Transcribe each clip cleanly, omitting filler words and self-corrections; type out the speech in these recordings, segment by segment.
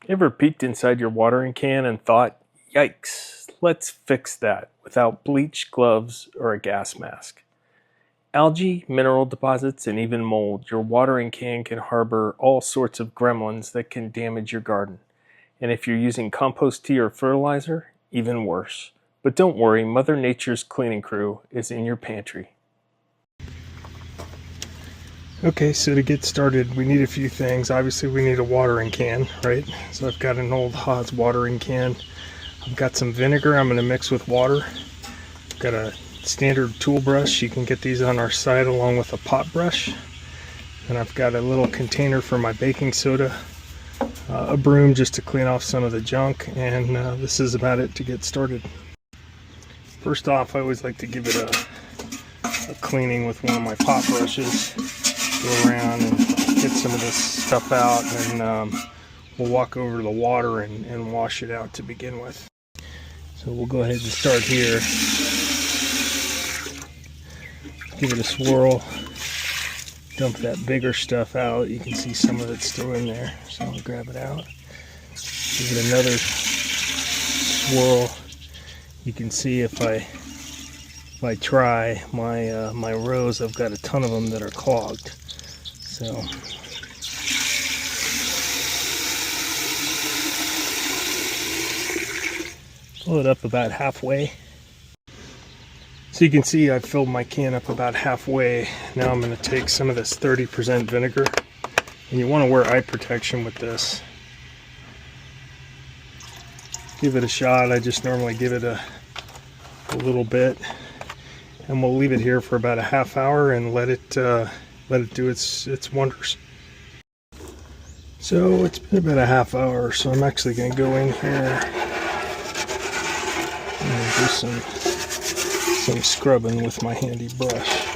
Ever peeked inside your watering can and thought, yikes, let's fix that without bleach, gloves, or a gas mask? Algae, mineral deposits, and even mold, your watering can can harbor all sorts of gremlins that can damage your garden. And if you're using compost tea or fertilizer, even worse. But don't worry, Mother Nature's cleaning crew is in your pantry. Okay, so to get started, we need a few things. Obviously, we need a watering can, right? So I've got an old Haws watering can. I've got some vinegar I'm going to mix with water. I've got a standard tool brush. You can get these on our site along with a pot brush. And I've got a little container for my baking soda, a broom just to clean off some of the junk, and this is about it to get started. First off, I always like to give it a cleaning with one of my pot brushes. Go around and get some of this stuff out, and we'll walk over to the water and wash it out to begin with. So we'll go ahead and start here. Give it a swirl. Dump that bigger stuff out. You can see some of it's still in there, so I'll grab it out. Give it another swirl. You can see if I try my rows, I've got a ton of them that are clogged. So fill it up about halfway. So you can see I've filled my can up about halfway. Now I'm going to take some of this 30% vinegar, and you want to wear eye protection with this. Give it a shot. I just normally give it a little bit, and we'll leave it here for about a half hour and let it do its wonders. So it's been about a half hour, so I'm actually going to go in here and do some scrubbing with my handy brush.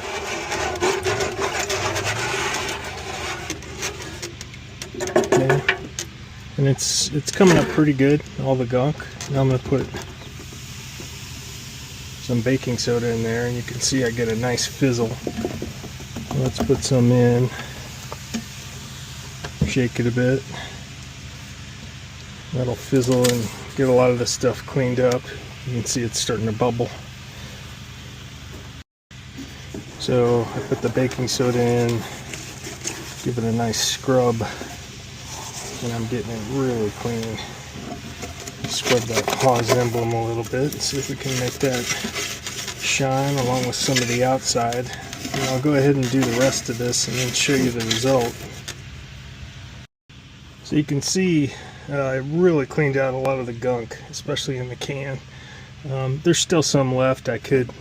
Okay. And it's coming up pretty good, all the gunk. Now I'm going to put some baking soda in there, and you can see I get a nice fizzle. Let's put some in, shake it a bit. That'll fizzle and get a lot of the stuff cleaned up. You can see it's starting to bubble. So I put the baking soda in, give it a nice scrub, and I'm getting it really clean. Scrub that Haws emblem a little bit and see if we can make that shine along with some of the outside. And I'll go ahead and do the rest of this and then show you the result. So you can see I really cleaned out a lot of the gunk, especially in the can. There's still some left. I could,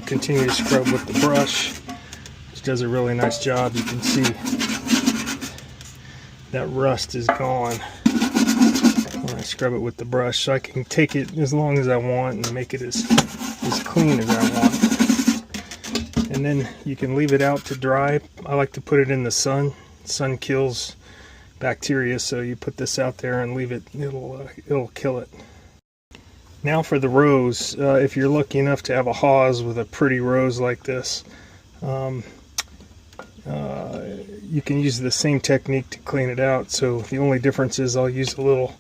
continue to scrub with the brush, which does a really nice job. You can see that rust is gone when I scrub it with the brush, so I can take it as long as I want and make it as clean as I want. And then you can leave it out to dry. I like to put it in the sun. Sun kills bacteria, so you put this out there and leave it, it'll kill it. Now for the rose, if you're lucky enough to have a Haws with a pretty rose like this, you can use the same technique to clean it out. So the only difference is I'll use a little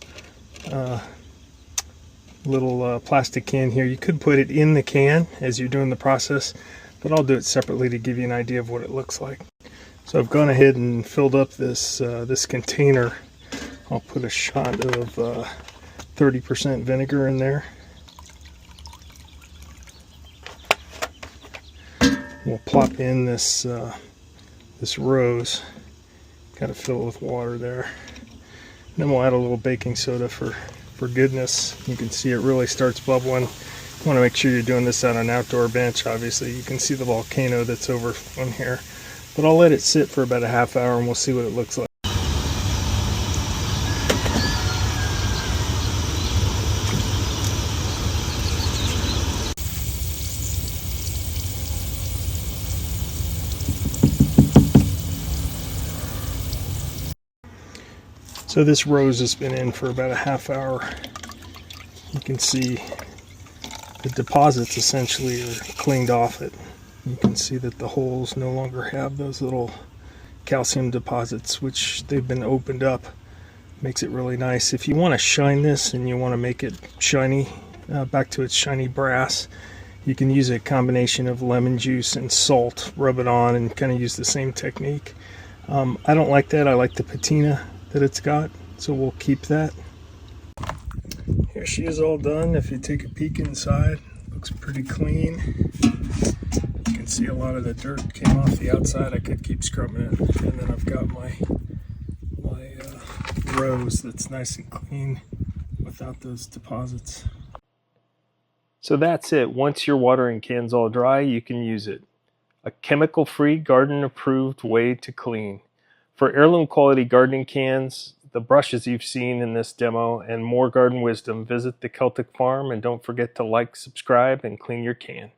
plastic can here. You could put it in the can as you're doing the process, but I'll do it separately to give you an idea of what it looks like. So I've gone ahead and filled up this container. I'll put a shot of 30% vinegar in there. We'll plop in this rose. Got to fill it with water there. Then we'll add a little baking soda for goodness. You can see it really starts bubbling. You want to make sure you're doing this on an outdoor bench. Obviously, you can see the volcano that's over on here. But I'll let it sit for about a half hour and we'll see what it looks like. So this rose has been in for about a half hour. You can see the deposits essentially are cleaned off it. You can see that the holes no longer have those little calcium deposits, which they've been opened up Makes it really nice. If you want to shine this and you want to make it shiny, back to its shiny brass, you can use a combination of lemon juice and salt, rub it on, and kind of use the same technique. I don't like that. I like the patina that it's got, so we'll keep that. Here she is all done. If you take a peek inside, looks pretty clean. You can see a lot of the dirt came off the outside. I could keep scrubbing it. And then I've got my rose that's nice and clean without those deposits. So that's it. Once your watering can's all dry, you can use it. A chemical-free, garden-approved way to clean. For heirloom quality gardening cans, the brushes you've seen in this demo, and more garden wisdom, visit the Celtic Farm, and don't forget to like, subscribe, and clean your can.